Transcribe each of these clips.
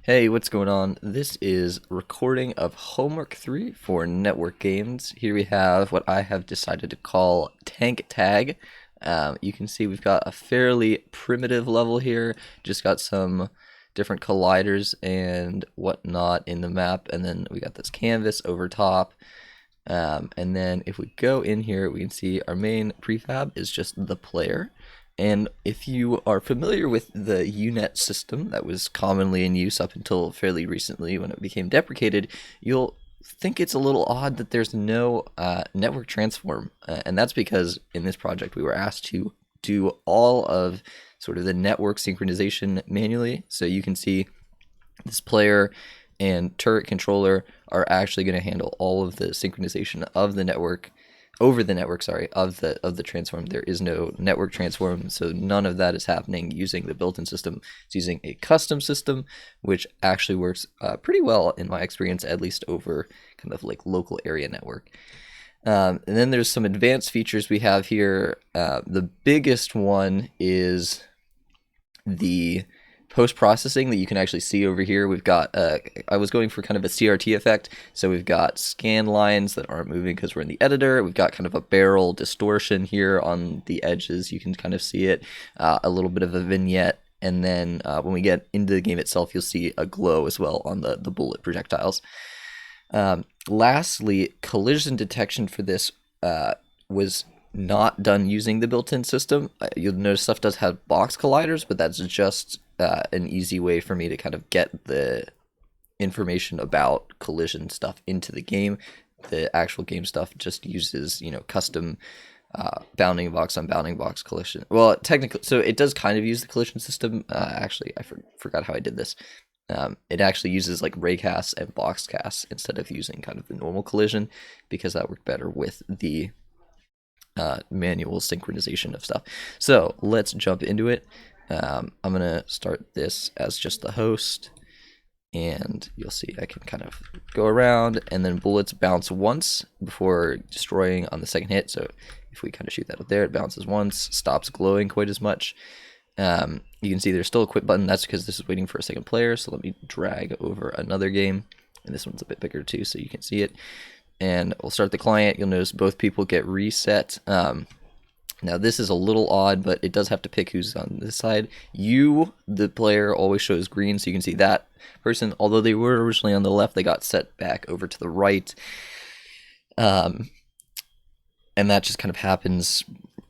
Hey, what's going on? This is recording of homework 3 for network games. Here we have what I have decided to call Tank Tag. You can see we've got a fairly primitive level here, just got some different colliders and whatnot in the map, and then we got this canvas over top. And then if we go in here, we can see our main prefab is just the player. And if you are familiar with the UNet system that was commonly in use up until fairly recently when it became deprecated, you'll think it's a little odd that there's no network transform. And that's because in this project we were asked to do all of sort of the network synchronization manually. So you can see this player and turret controller are actually going to handle all of the synchronization of the network over the network, sorry, of the transform. There is no network transform, so none of that is happening using the built-in system. It's using a custom system, which actually works pretty well in my experience, at least over kind of like local area network. And then there's some advanced features we have here. The biggest one is the post-processing that you can actually see over here. We've got, I was going for kind of a CRT effect, so we've got scan lines that aren't moving because we're in the editor. We've got kind of a barrel distortion here on the edges. You can kind of see it, a little bit of a vignette, and then when we get into the game itself, you'll see a glow as well on the bullet projectiles. Lastly, collision detection for this was not done using the built-in system. You'll notice stuff does have box colliders, but that's just an easy way for me to kind of get the information about collision stuff into the game. The actual game stuff just uses, custom bounding box on bounding box collision. Well, technically, so it does kind of use the collision system. Actually, I forgot how I did this. It actually uses like raycasts and box casts instead of using kind of the normal collision, because that worked better with the manual synchronization of stuff. So let's jump into it. I'm gonna start this as just the host, and you'll see I can kind of go around, and then bullets bounce once before destroying on the second hit. So if we kind of shoot that up there, it bounces once, stops glowing quite as much. You can see there's still a quit button. That's because this is waiting for a second player. So let me drag over another game, and this one's a bit bigger too, so you can see it. And we'll start the client. You'll notice both people get reset. Now this is a little odd, but it does have to pick who's on this side. You, the player, always shows green, so you can see that person, although they were originally on the left, they got set back over to the right. And that just kind of happens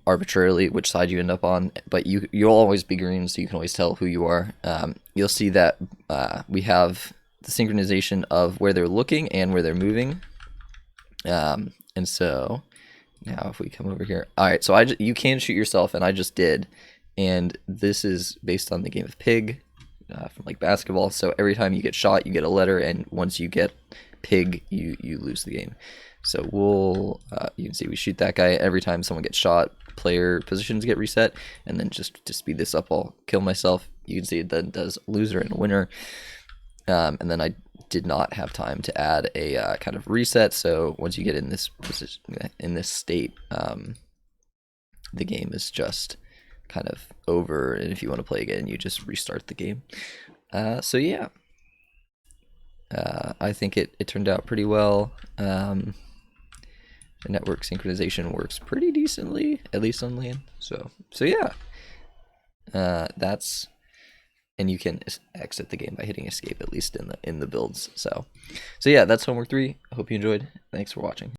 arbitrarily which side you end up on, but you'll always be green, so you can always tell who you are. You'll see that we have the synchronization of where they're looking and where they're moving. And so now if we come over here, all right, so you can shoot yourself, and I just did, and this is based on the game of Pig from like basketball. So every time you get shot, you get a letter, and once you get Pig, you lose the game. So we'll you can see we shoot that guy. Every time someone gets shot, player positions get reset, and then just to speed this up, I'll kill myself. You can see it then does loser and winner. And then I did not have time to add a kind of reset, so once you get in this position, in this state, the game is just kind of over, and if you want to play again, you just restart the game. So yeah, I think it turned out pretty well. The network synchronization works pretty decently, at least on LAN. So yeah, that's. And you can exit the game by hitting escape, at least in the builds. So yeah, that's homework 3. I hope you enjoyed. Thanks for watching.